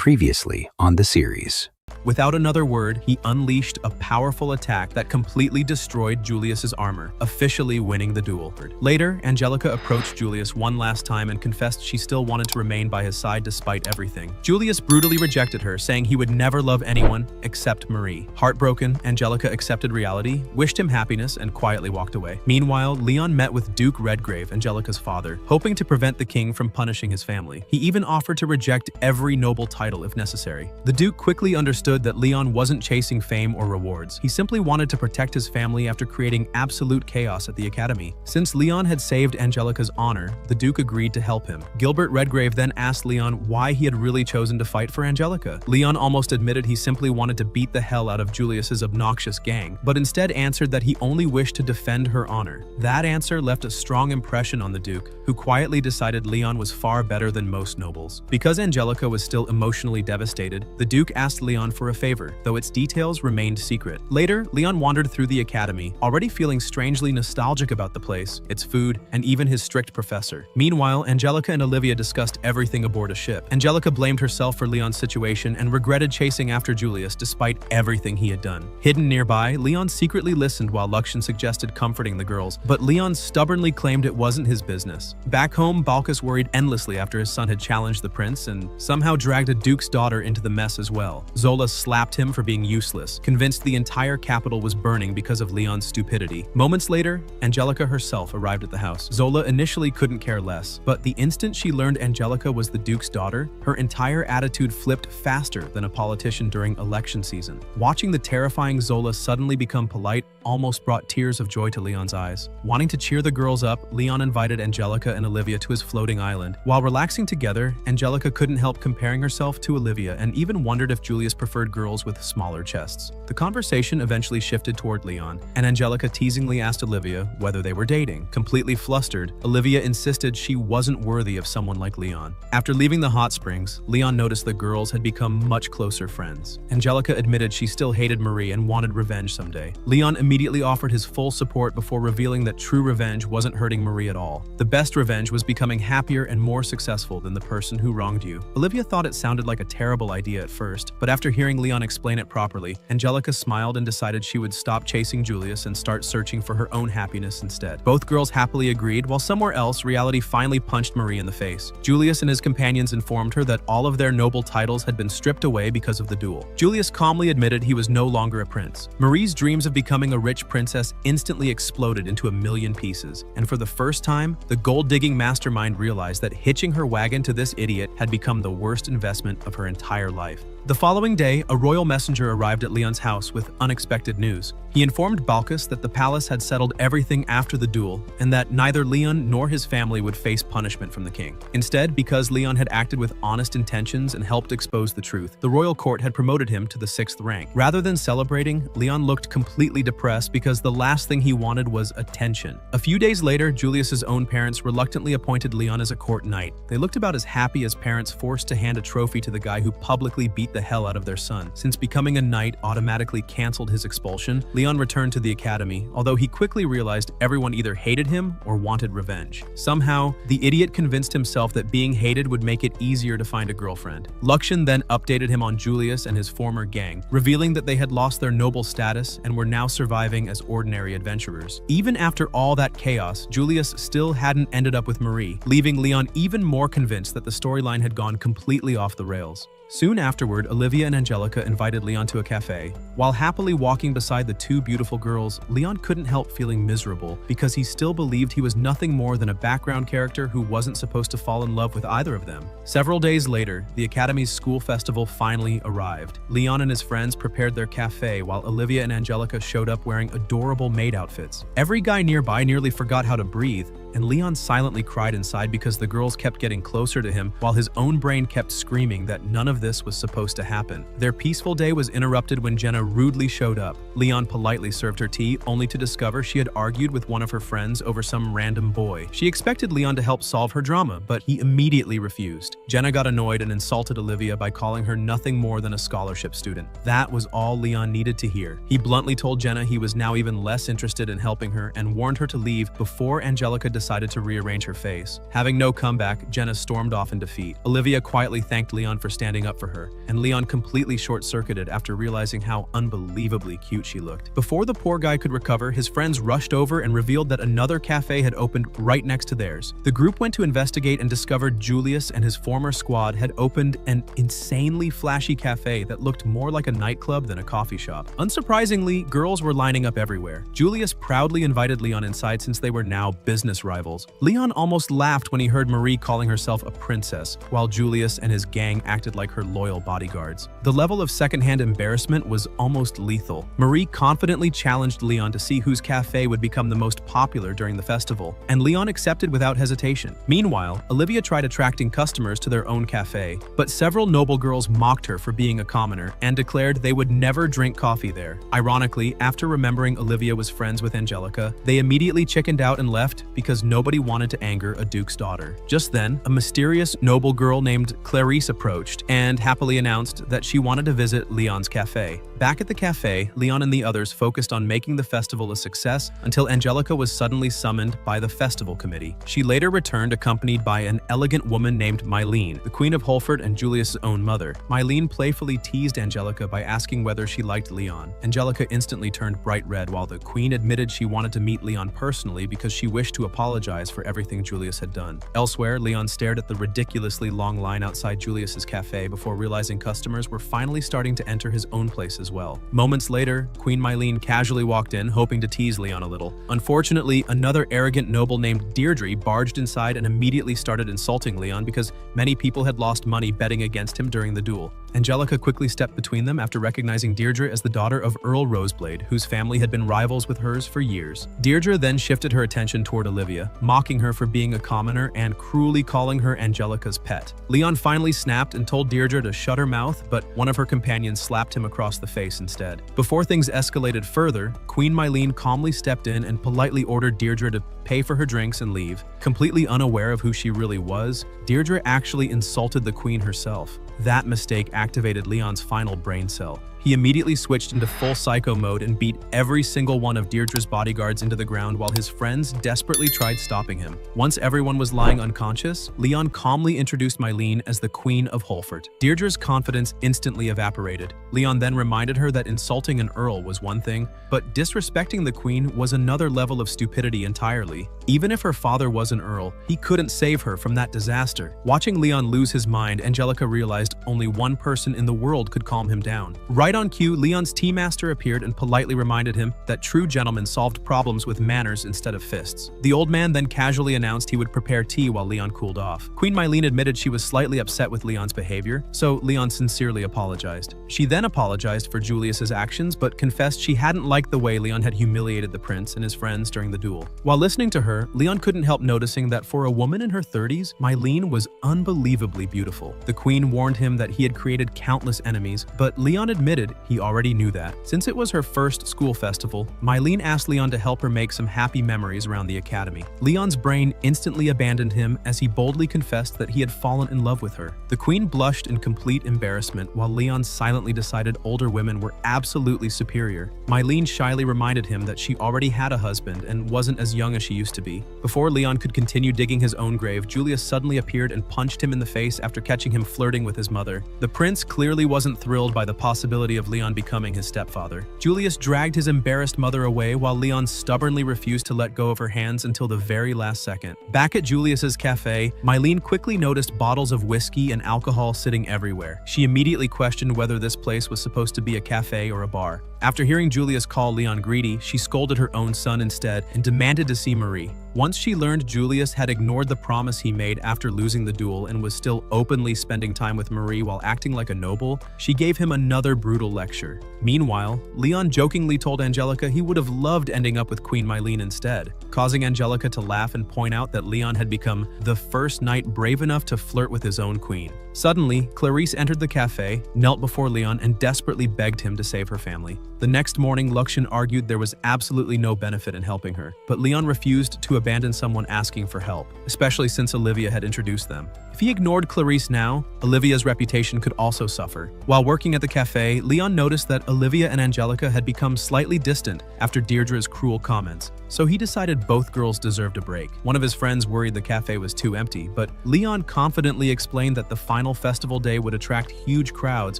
Previously on the series. Without another word, he unleashed a powerful attack that completely destroyed Julius's armor, officially winning the duel. Later, Angelica approached Julius one last time and confessed she still wanted to remain by his side despite everything. Julius brutally rejected her, saying he would never love anyone except Marie. Heartbroken, Angelica accepted reality, wished him happiness, and quietly walked away. Meanwhile, Leon met with Duke Redgrave, Angelica's father, hoping to prevent the king from punishing his family. He even offered to reject every noble title if necessary. The Duke quickly understood that Leon wasn't chasing fame or rewards. He simply wanted to protect his family after creating absolute chaos at the academy. Since Leon had saved Angelica's honor, the Duke agreed to help him. Gilbert Redgrave then asked Leon why he had really chosen to fight for Angelica. Leon almost admitted he simply wanted to beat the hell out of Julius's obnoxious gang, but instead answered that he only wished to defend her honor. That answer left a strong impression on the Duke, who quietly decided Leon was far better than most nobles. Because Angelica was still emotionally devastated, the Duke asked Leon for a favor, though its details remained secret. Later, Leon wandered through the academy, already feeling strangely nostalgic about the place, its food, and even his strict professor. Meanwhile, Angelica and Olivia discussed everything aboard a ship. Angelica blamed herself for Leon's situation and regretted chasing after Julius despite everything he had done. Hidden nearby, Leon secretly listened while Luxion suggested comforting the girls, but Leon stubbornly claimed it wasn't his business. Back home, Balkis worried endlessly after his son had challenged the prince and somehow dragged a duke's daughter into the mess as well. Zola slapped him for being useless, convinced the entire capital was burning because of Leon's stupidity. Moments later, Angelica herself arrived at the house. Zola initially couldn't care less, but the instant she learned Angelica was the Duke's daughter, her entire attitude flipped faster than a politician during election season. Watching the terrifying Zola suddenly become polite almost brought tears of joy to Leon's eyes. Wanting to cheer the girls up, Leon invited Angelica and Olivia to his floating island. While relaxing together, Angelica couldn't help comparing herself to Olivia and even wondered if Julius preferred girls with smaller chests. The conversation eventually shifted toward Leon, and Angelica teasingly asked Olivia whether they were dating. Completely flustered, Olivia insisted she wasn't worthy of someone like Leon. After leaving the hot springs, Leon noticed the girls had become much closer friends. Angelica admitted she still hated Marie and wanted revenge someday. Leon immediately offered his full support before revealing that true revenge wasn't hurting Marie at all. The best revenge was becoming happier and more successful than the person who wronged you. Olivia thought it sounded like a terrible idea at first, but after hearing Leon explain it properly, Angelica smiled and decided she would stop chasing Julius and start searching for her own happiness instead. Both girls happily agreed, while somewhere else, reality finally punched Marie in the face. Julius and his companions informed her that all of their noble titles had been stripped away because of the duel. Julius calmly admitted he was no longer a prince. Marie's dreams of becoming a rich princess instantly exploded into a million pieces, and for the first time, the gold-digging mastermind realized that hitching her wagon to this idiot had become the worst investment of her entire life. The following day, a royal messenger arrived at Leon's house with unexpected news. He informed Balkis that the palace had settled everything after the duel and that neither Leon nor his family would face punishment from the king. Instead, because Leon had acted with honest intentions and helped expose the truth, the royal court had promoted him to the 6th rank. Rather than celebrating, Leon looked completely depressed because the last thing he wanted was attention. A few days later, Julius's own parents reluctantly appointed Leon as a court knight. They looked about as happy as parents forced to hand a trophy to the guy who publicly beat the hell out of their son. Since becoming a knight automatically canceled his expulsion, Leon returned to the academy, although he quickly realized everyone either hated him or wanted revenge. Somehow, the idiot convinced himself that being hated would make it easier to find a girlfriend. Luxion then updated him on Julius and his former gang, revealing that they had lost their noble status and were now surviving as ordinary adventurers. Even after all that chaos, Julius still hadn't ended up with Marie, leaving Leon even more convinced that the storyline had gone completely off the rails. Soon afterward, Olivia and Angelica invited Leon to a cafe. While happily walking beside the two beautiful girls, Leon couldn't help feeling miserable because he still believed he was nothing more than a background character who wasn't supposed to fall in love with either of them. Several days later, the Academy's school festival finally arrived. Leon and his friends prepared their cafe while Olivia and Angelica showed up wearing adorable maid outfits. Every guy nearby nearly forgot how to breathe, and Leon silently cried inside because the girls kept getting closer to him while his own brain kept screaming that none of this was supposed to happen. Their peaceful day was interrupted when Jenna rudely showed up. Leon politely served her tea, only to discover she had argued with one of her friends over some random boy. She expected Leon to help solve her drama, but he immediately refused. Jenna got annoyed and insulted Olivia by calling her nothing more than a scholarship student. That was all Leon needed to hear. He bluntly told Jenna he was now even less interested in helping her and warned her to leave before Angelica decided decided to rearrange her face. Having no comeback, Jenna stormed off in defeat. Olivia quietly thanked Leon for standing up for her, and Leon completely short-circuited after realizing how unbelievably cute she looked. Before the poor guy could recover, his friends rushed over and revealed that another cafe had opened right next to theirs. The group went to investigate and discovered Julius and his former squad had opened an insanely flashy cafe that looked more like a nightclub than a coffee shop. Unsurprisingly, girls were lining up everywhere. Julius proudly invited Leon inside since they were now business rivals. Leon almost laughed when he heard Marie calling herself a princess, while Julius and his gang acted like her loyal bodyguards. The level of secondhand embarrassment was almost lethal. Marie confidently challenged Leon to see whose cafe would become the most popular during the festival, and Leon accepted without hesitation. Meanwhile, Olivia tried attracting customers to their own cafe, but several noble girls mocked her for being a commoner and declared they would never drink coffee there. Ironically, after remembering Olivia was friends with Angelica, they immediately chickened out and left because nobody wanted to anger a duke's daughter. Just then, a mysterious noble girl named Clarice approached and happily announced that she wanted to visit Leon's cafe. Back at the cafe, Leon and the others focused on making the festival a success until Angelica was suddenly summoned by the festival committee. She later returned accompanied by an elegant woman named Mylene, the Queen of Holford and Julius' own mother. Mylene playfully teased Angelica by asking whether she liked Leon. Angelica instantly turned bright red, while the Queen admitted she wanted to meet Leon personally because she wished to apologize for everything Julius had done. Elsewhere, Leon stared at the ridiculously long line outside Julius' cafe before realizing customers were finally starting to enter his own place as well. Moments later, Queen Mylene casually walked in, hoping to tease Leon a little. Unfortunately, another arrogant noble named Deirdre barged inside and immediately started insulting Leon because many people had lost money betting against him during the duel. Angelica quickly stepped between them after recognizing Deirdre as the daughter of Earl Roseblade, whose family had been rivals with hers for years. Deirdre then shifted her attention toward Olivia, mocking her for being a commoner and cruelly calling her Angelica's pet. Leon finally snapped and told Deirdre to shut her mouth, but one of her companions slapped him across the face instead. Before things escalated further, Queen Mylene calmly stepped in and politely ordered Deirdre to pay for her drinks and leave. Completely unaware of who she really was, Deirdre actually insulted the queen herself. That mistake activated Leon's final brain cell. He immediately switched into full psycho mode and beat every single one of Deirdre's bodyguards into the ground while his friends desperately tried stopping him. Once everyone was lying unconscious, Leon calmly introduced Mylene as the Queen of Holford. Deirdre's confidence instantly evaporated. Leon then reminded her that insulting an earl was one thing, but disrespecting the queen was another level of stupidity entirely. Even if her father was an earl, he couldn't save her from that disaster. Watching Leon lose his mind, Angelica realized only one person in the world could calm him down. Right on cue, Leon's tea master appeared and politely reminded him that true gentlemen solved problems with manners instead of fists. The old man then casually announced he would prepare tea while Leon cooled off. Queen Mylene admitted she was slightly upset with Leon's behavior, so Leon sincerely apologized. She then apologized for Julius's actions, but confessed she hadn't liked the way Leon had humiliated the prince and his friends during the duel. While listening to her, Leon couldn't help noticing that for a woman in her 30s, Mylene was unbelievably beautiful. The queen warned him that he had created countless enemies, but Leon admitted he already knew that. Since it was her first school festival, Mylene asked Leon to help her make some happy memories around the academy. Leon's brain instantly abandoned him as he boldly confessed that he had fallen in love with her. The queen blushed in complete embarrassment while Leon silently decided older women were absolutely superior. Mylene shyly reminded him that she already had a husband and wasn't as young as she used to be. Before Leon could continue digging his own grave, Julius suddenly appeared and punched him in the face after catching him flirting with his mother. The prince clearly wasn't thrilled by the possibility of Leon becoming his stepfather. Julius dragged his embarrassed mother away while Leon stubbornly refused to let go of her hands until the very last second. Back at Julius's cafe, Mylene quickly noticed bottles of whiskey and alcohol sitting everywhere. She immediately questioned whether this place was supposed to be a cafe or a bar. After hearing Julius call Leon greedy, she scolded her own son instead and demanded to see Marie. Once she learned Julius had ignored the promise he made after losing the duel and was still openly spending time with Marie while acting like a noble, she gave him another brutal lecture. Meanwhile, Leon jokingly told Angelica he would have loved ending up with Queen Mylene instead, causing Angelica to laugh and point out that Leon had become the first knight brave enough to flirt with his own queen. Suddenly, Clarice entered the cafe, knelt before Leon, and desperately begged him to save her family. The next morning, Luxion argued there was absolutely no benefit in helping her, but Leon refused to abandon someone asking for help, especially since Olivia had introduced them. If he ignored Clarice now, Olivia's reputation could also suffer. While working at the cafe, Leon noticed that Olivia and Angelica had become slightly distant after Deirdre's cruel comments, so he decided both girls deserved a break. One of his friends worried the cafe was too empty, but Leon confidently explained that the final festival day would attract huge crowds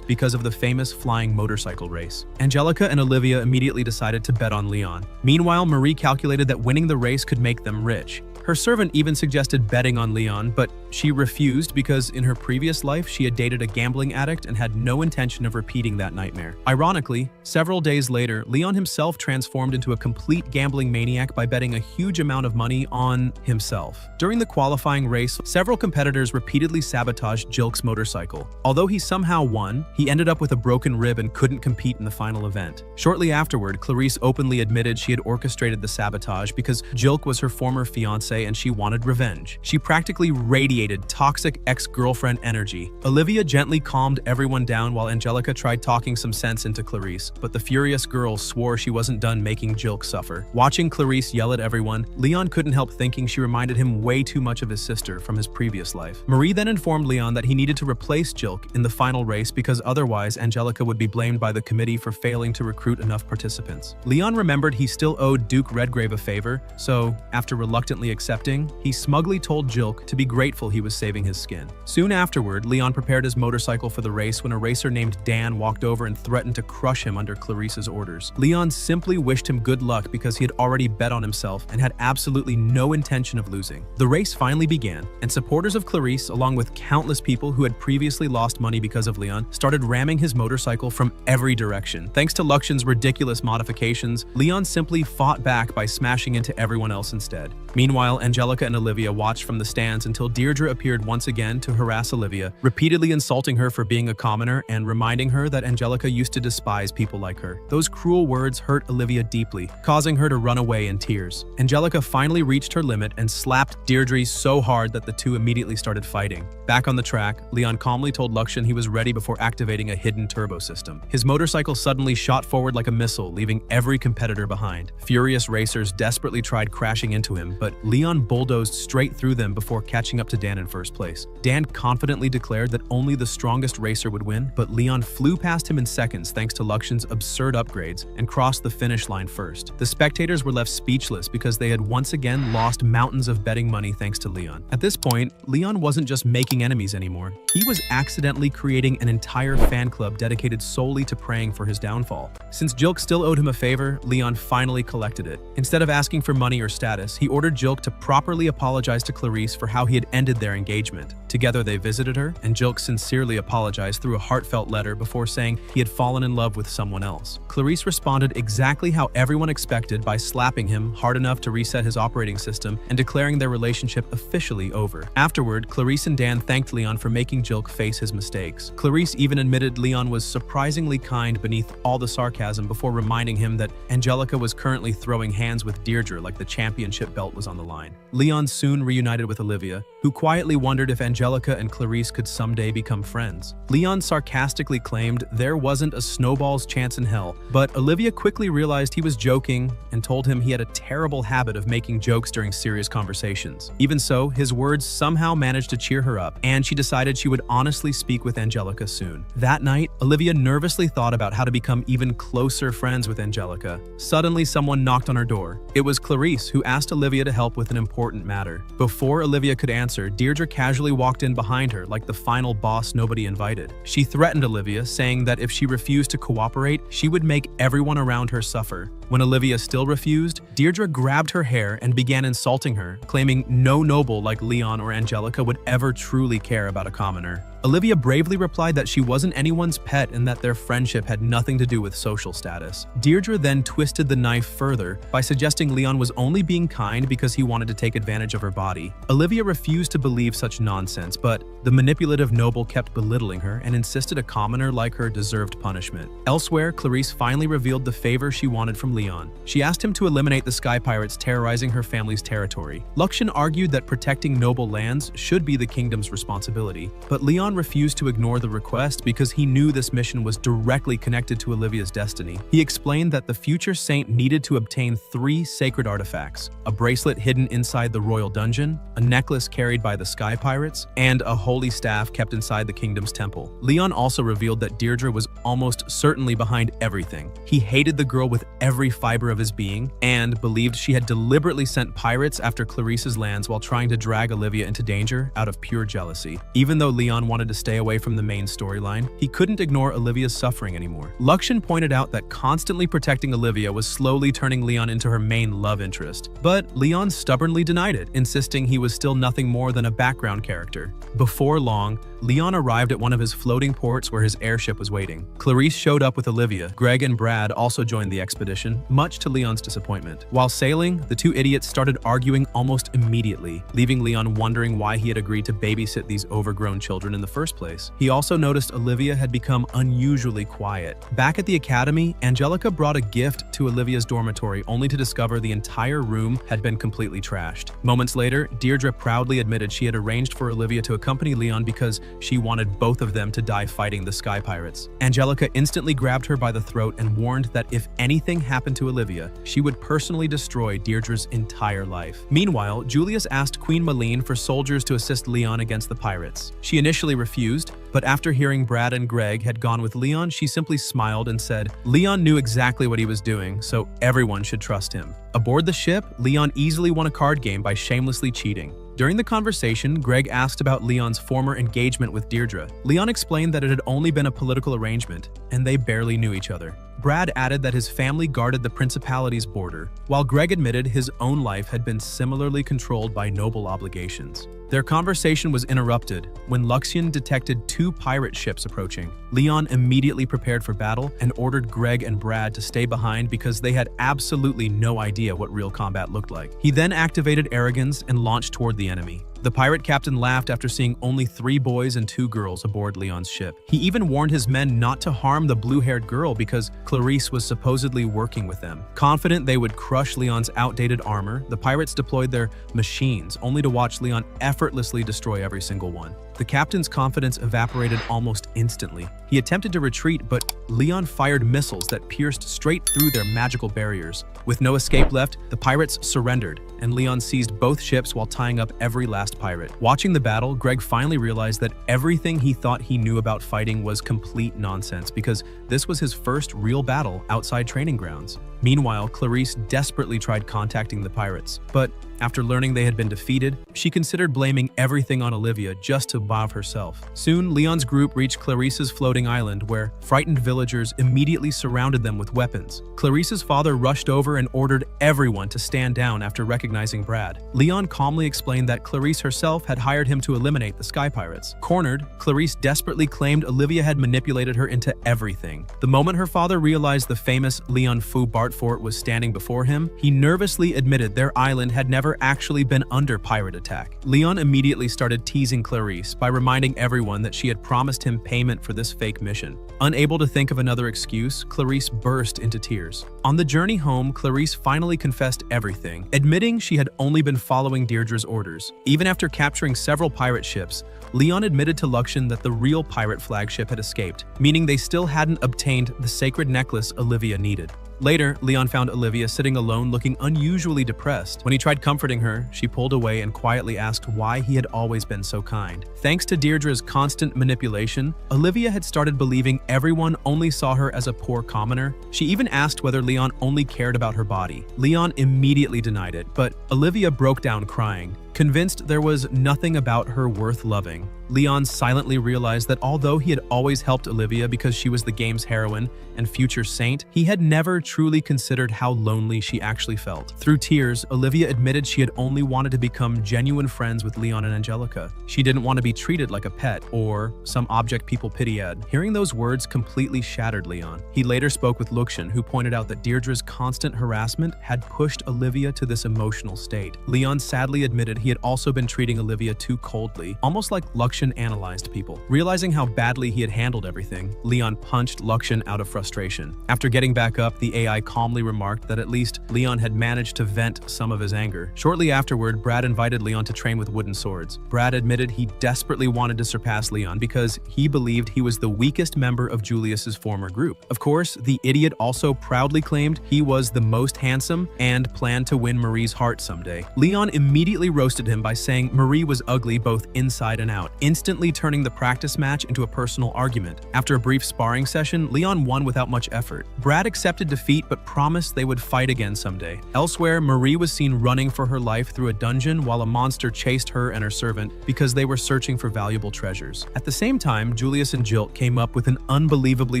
because of the famous flying motorcycle race. Angelica and Olivia immediately decided to bet on Leon. Meanwhile, Marie calculated that winning the race could make them rich. Her servant even suggested betting on Leon, but she refused because in her previous life she had dated a gambling addict and had no intention of repeating that nightmare. Ironically, several days later, Leon himself transformed into a complete gambling maniac by betting a huge amount of money on himself. During the qualifying race, several competitors repeatedly sabotaged Jilk's motorcycle. Although he somehow won, he ended up with a broken rib and couldn't compete in the final event. Shortly afterward, Clarice openly admitted she had orchestrated the sabotage because Jilk was her former fiancé and she wanted revenge. She practically radiated toxic ex-girlfriend energy. Olivia gently calmed everyone down while Angelica tried talking some sense into Clarice, but the furious girl swore she wasn't done making Jilk suffer. Watching Clarice yell at everyone, Leon couldn't help thinking she reminded him way too much of his sister from his previous life. Marie then informed Leon that he needed to replace Jilk in the final race because otherwise Angelica would be blamed by the committee for failing to recruit enough participants. Leon remembered he still owed Duke Redgrave a favor, so after reluctantly accepting, he smugly told Jilk to be grateful he was saving his skin. Soon afterward, Leon prepared his motorcycle for the race when a racer named Dan walked over and threatened to crush him under Clarice's orders. Leon simply wished him good luck because he had already bet on himself and had absolutely no intention of losing. The race finally began, and supporters of Clarice, along with countless people who had previously lost money because of Leon, started ramming his motorcycle from every direction. Thanks to Luxion's ridiculous modifications, Leon simply fought back by smashing into everyone else instead. Meanwhile, Angelica and Olivia watched from the stands until Deirdre appeared once again to harass Olivia, repeatedly insulting her for being a commoner and reminding her that Angelica used to despise people like her. Those cruel words hurt Olivia deeply, causing her to run away in tears. Angelica finally reached her limit and slapped Deirdre so hard that the two immediately started fighting. Back on the track, Leon calmly told Luxion he was ready before activating a hidden turbo system. His motorcycle suddenly shot forward like a missile, leaving every competitor behind. Furious racers desperately tried crashing into him, but Leon bulldozed straight through them before catching up to Dan in first place. Dan confidently declared that only the strongest racer would win, but Leon flew past him in seconds thanks to Luxion's absurd upgrades and crossed the finish line first. The spectators were left speechless because they had once again lost mountains of betting money thanks to Leon. At this point, Leon wasn't just making enemies anymore. He was accidentally creating an entire fan club dedicated solely to praying for his downfall. Since Jilk still owed him a favor, Leon finally collected it. Instead of asking for money or status, he ordered Jilk to properly apologize to Clarice for how he had ended their engagement. Together they visited her, and Jilk sincerely apologized through a heartfelt letter before saying he had fallen in love with someone else. Clarice responded exactly how everyone expected by slapping him hard enough to reset his operating system and declaring their relationship officially over. Afterward, Clarice and Dan thanked Leon for making Jilk face his mistakes. Clarice even admitted Leon was surprisingly kind beneath all the sarcasm before reminding him that Angelica was currently throwing hands with Deirdre like the championship belt was on the line. Leon soon reunited with Olivia, who quietly wondered if Angelica and Clarice could someday become friends. Leon sarcastically claimed there wasn't a snowball's chance in hell, but Olivia quickly realized he was joking and told him he had a terrible habit of making jokes during serious conversations. Even so, his words somehow managed to cheer her up, and she decided she would honestly speak with Angelica soon. That night, Olivia nervously thought about how to become even closer friends with Angelica. Suddenly, someone knocked on her door. It was Clarice, who asked Olivia to help with an important matter. Before Olivia could answer, Deirdre casually walked in behind her like the final boss nobody invited. She threatened Olivia, saying that if she refused to cooperate, she would make everyone around her suffer. When Olivia still refused, Deirdre grabbed her hair and began insulting her, claiming no noble like Leon or Angelica would ever truly care about a commoner. Olivia bravely replied that she wasn't anyone's pet and that their friendship had nothing to do with social status. Deirdre then twisted the knife further by suggesting Leon was only being kind because he wanted to take advantage of her body. Olivia refused to believe such nonsense, but the manipulative noble kept belittling her and insisted a commoner like her deserved punishment. Elsewhere, Clarice finally revealed the favor she wanted from Leon. She asked him to eliminate the sky pirates terrorizing her family's territory. Luxion argued that protecting noble lands should be the kingdom's responsibility, but Leon Leon refused to ignore the request because he knew this mission was directly connected to Olivia's destiny. He explained that the future saint needed to obtain 3 sacred artifacts: a bracelet hidden inside the royal dungeon, a necklace carried by the sky pirates, and a holy staff kept inside the kingdom's temple. Leon also revealed that Deirdre was almost certainly behind everything. He hated the girl with every fiber of his being and believed she had deliberately sent pirates after Clarice's lands while trying to drag Olivia into danger out of pure jealousy. Even though Leon wanted to stay away from the main storyline, he couldn't ignore Olivia's suffering anymore. Luxion pointed out that constantly protecting Olivia was slowly turning Leon into her main love interest, but Leon stubbornly denied it, insisting he was still nothing more than a background character. Before long, Leon arrived at one of his floating ports where his airship was waiting. Clarice showed up with Olivia. Greg and Brad also joined the expedition, much to Leon's disappointment. While sailing, the 2 idiots started arguing almost immediately, leaving Leon wondering why he had agreed to babysit these overgrown children in the first place. He also noticed Olivia had become unusually quiet. Back at the academy, Angelica brought a gift to Olivia's dormitory only to discover the entire room had been completely trashed. Moments later, Deirdre proudly admitted she had arranged for Olivia to accompany Leon because she wanted both of them to die fighting the Sky Pirates. Angelica instantly grabbed her by the throat and warned that if anything happened to Olivia, she would personally destroy Deirdre's entire life. Meanwhile, Julius asked Queen Malene for soldiers to assist Leon against the pirates. She initially refused, but after hearing Brad and Greg had gone with Leon, she simply smiled and said Leon knew exactly what he was doing, so everyone should trust him. Aboard the ship, Leon easily won a card game by shamelessly cheating. During the conversation, Greg asked about Leon's former engagement with Deirdre. Leon explained that it had only been a political arrangement, and they barely knew each other. Brad added that his family guarded the principality's border, while Greg admitted his own life had been similarly controlled by noble obligations. Their conversation was interrupted when Luxion detected 2 pirate ships approaching. Leon immediately prepared for battle and ordered Greg and Brad to stay behind because they had absolutely no idea what real combat looked like. He then activated Arrogance and launched toward the enemy. The pirate captain laughed after seeing only 3 boys and 2 girls aboard Leon's ship. He even warned his men not to harm the blue-haired girl because Clarice was supposedly working with them. Confident they would crush Leon's outdated armor, the pirates deployed their machines, only to watch Leon effortlessly destroy every single one. The captain's confidence evaporated almost instantly. He attempted to retreat, but Leon fired missiles that pierced straight through their magical barriers. With no escape left, the pirates surrendered, and Leon seized both ships while tying up every last pirate. Watching the battle, Greg finally realized that everything he thought he knew about fighting was complete nonsense because this was his first real battle outside training grounds. Meanwhile, Clarice desperately tried contacting the pirates, but after learning they had been defeated, she considered blaming everything on Olivia just to bob herself. Soon, Leon's group reached Clarice's floating island, where frightened villagers immediately surrounded them with weapons. Clarice's father rushed over and ordered everyone to stand down after recognizing Brad. Leon calmly explained that Clarice herself had hired him to eliminate the Sky Pirates. Cornered, Clarice desperately claimed Olivia had manipulated her into everything. The moment her father realized the famous Leon Fu Bartfort was standing before him, he nervously admitted their island had never actually been under pirate attack. Leon immediately started teasing Clarice by reminding everyone that she had promised him payment for this fake mission. Unable to think of another excuse, Clarice burst into tears. On the journey home, Clarice finally confessed everything, admitting she had only been following Deirdre's orders. Even after capturing several pirate ships, Leon admitted to Luxion that the real pirate flagship had escaped, meaning they still hadn't obtained the sacred necklace Olivia needed. Later, Leon found Olivia sitting alone looking unusually depressed. When he tried comforting her, she pulled away and quietly asked why he had always been so kind. Thanks to Deirdre's constant manipulation, Olivia had started believing everyone only saw her as a poor commoner. She even asked whether Leon only cared about her body. Leon immediately denied it, but Olivia broke down crying. Convinced there was nothing about her worth loving, Leon silently realized that although he had always helped Olivia because she was the game's heroine and future saint, he had never truly considered how lonely she actually felt. Through tears, Olivia admitted she had only wanted to become genuine friends with Leon and Angelica. She didn't want to be treated like a pet or some object people pitied. Hearing those words completely shattered Leon. He later spoke with Luxion, who pointed out that Deirdre's constant harassment had pushed Olivia to this emotional state. Leon sadly admitted he had also been treating Olivia too coldly, almost like Luxion Luxion analyzed people. Realizing how badly he had handled everything, Leon punched Luxion out of frustration. After getting back up, the AI calmly remarked that at least Leon had managed to vent some of his anger. Shortly afterward, Brad invited Leon to train with wooden swords. Brad admitted he desperately wanted to surpass Leon because he believed he was the weakest member of Julius's former group. Of course, the idiot also proudly claimed he was the most handsome and planned to win Marie's heart someday. Leon immediately roasted him by saying Marie was ugly both inside and out, instantly turning the practice match into a personal argument. After a brief sparring session, Leon won without much effort. Brad accepted defeat but promised they would fight again someday. Elsewhere, Marie was seen running for her life through a dungeon while a monster chased her and her servant because they were searching for valuable treasures. At the same time, Julius and Jilt came up with an unbelievably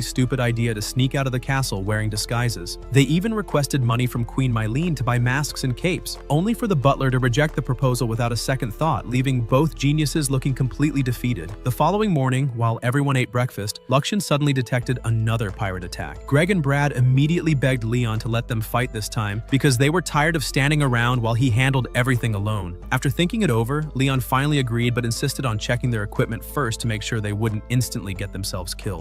stupid idea to sneak out of the castle wearing disguises. They even requested money from Queen Mylene to buy masks and capes, only for the butler to reject the proposal without a second thought, leaving both geniuses looking completely defeated. The following morning, while everyone ate breakfast, Luxion suddenly detected another pirate attack. Greg and Brad immediately begged Leon to let them fight this time because they were tired of standing around while he handled everything alone. After thinking it over, Leon finally agreed but insisted on checking their equipment first to make sure they wouldn't instantly get themselves killed.